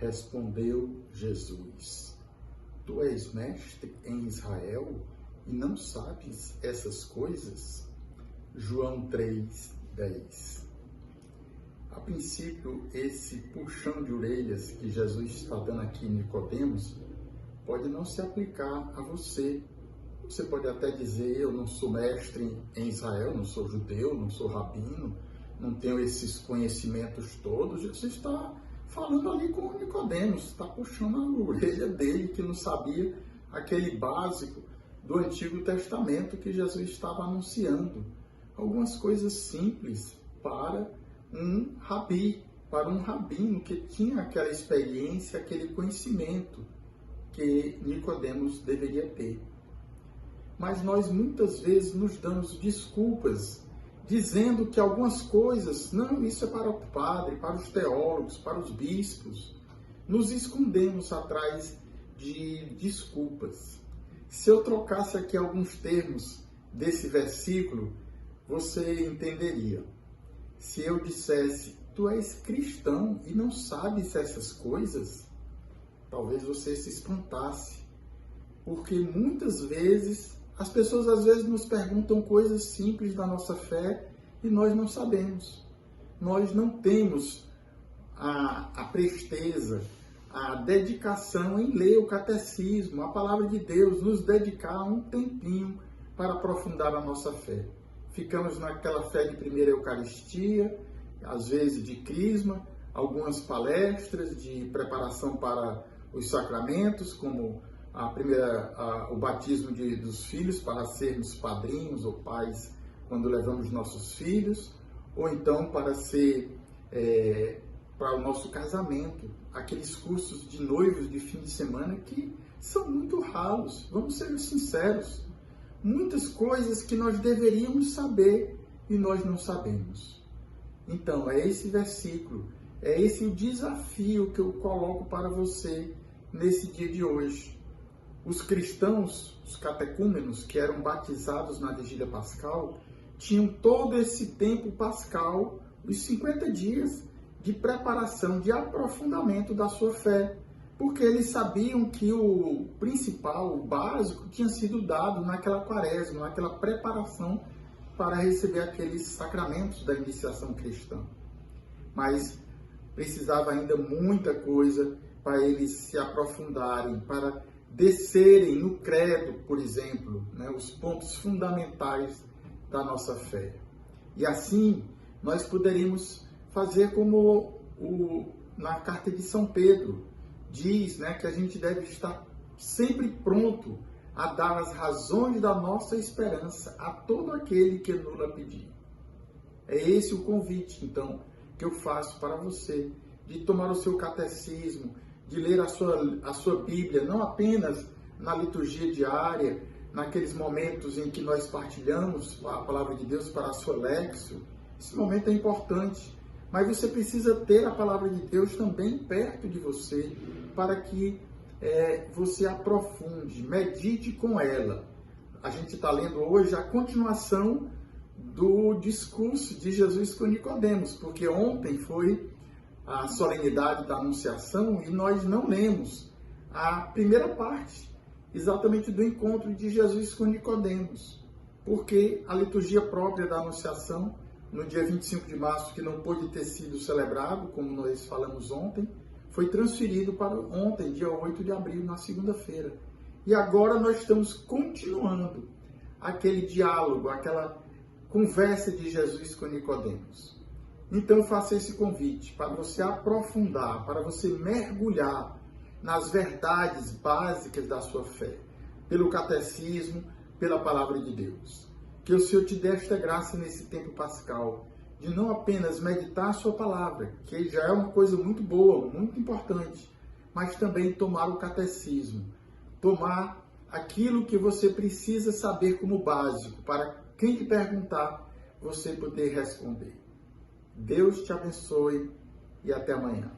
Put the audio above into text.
Respondeu Jesus: Tu és mestre em Israel e não sabes essas coisas? João 3:10. A princípio, esse puxão de orelhas que Jesus está dando aqui em Nicodemos pode não se aplicar a você. Você pode até dizer: eu não sou mestre em Israel, não sou judeu, não sou rabino, não tenho esses conhecimentos todos. Jesus está falando ali com Nicodemos, está puxando a orelha dele, que não sabia aquele básico do Antigo Testamento que Jesus estava anunciando. Algumas coisas simples para um rabi, para um rabino que tinha aquela experiência, aquele conhecimento que Nicodemos deveria ter. Mas nós muitas vezes nos damos desculpas, dizendo que algumas coisas, não, isso é para o padre, para os teólogos, para os bispos. Nos escondemos atrás de desculpas. Se eu trocasse aqui alguns termos desse versículo, você entenderia. Se eu dissesse: tu és cristão e não sabes essas coisas, talvez você se espantasse. Porque muitas vezes, as pessoas às vezes nos perguntam coisas simples da nossa fé e nós não sabemos. Nós não temos a presteza, a dedicação em ler o catecismo, a palavra de Deus, nos dedicar um tempinho para aprofundar a nossa fé. Ficamos naquela fé de primeira Eucaristia, às vezes de crisma, algumas palestras de preparação para os sacramentos, como o batismo dos filhos para sermos padrinhos ou pais quando levamos nossos filhos, ou então para o nosso casamento, aqueles cursos de noivos de fim de semana que são muito raros, vamos ser sinceros. Muitas coisas que nós deveríamos saber e nós não sabemos. Então, é esse versículo, é esse o desafio que eu coloco para você nesse dia de hoje. Os cristãos, os catecúmenos, que eram batizados na vigília pascal, tinham todo esse tempo pascal, os 50 dias de preparação, de aprofundamento da sua fé, porque eles sabiam que o principal, o básico, tinha sido dado naquela quaresma, naquela preparação para receber aqueles sacramentos da iniciação cristã. Mas precisava ainda muita coisa para eles se aprofundarem, para descerem no credo, por exemplo, os pontos fundamentais da nossa fé. E assim, nós poderíamos fazer como na carta de São Pedro, diz que a gente deve estar sempre pronto a dar as razões da nossa esperança a todo aquele que nos pedir. É esse o convite, então, que eu faço para você, de tomar o seu catecismo, de ler a sua Bíblia, não apenas na liturgia diária, naqueles momentos em que nós partilhamos a palavra de Deus para a sua lexio. Esse momento é importante, mas você precisa ter a palavra de Deus também perto de você, para que você aprofunde, medite com ela. A gente está lendo hoje a continuação do discurso de Jesus com Nicodemos, porque ontem foi a solenidade da Anunciação e nós não lemos a primeira parte, exatamente do encontro de Jesus com Nicodemos, porque a liturgia própria da Anunciação, no dia 25 de março, que não pôde ter sido celebrado, como nós falamos ontem, foi transferido para ontem, dia 8 de abril, na segunda-feira. E agora nós estamos continuando aquele diálogo, aquela conversa de Jesus com Nicodemos. Então eu faço esse convite para você aprofundar, para você mergulhar nas verdades básicas da sua fé, pelo catecismo, pela palavra de Deus. Que o Senhor te dê esta graça nesse tempo pascal, de não apenas meditar a sua palavra, que já é uma coisa muito boa, muito importante, mas também tomar o catecismo, tomar aquilo que você precisa saber como básico, para quem te perguntar, você poder responder. Deus te abençoe e até amanhã.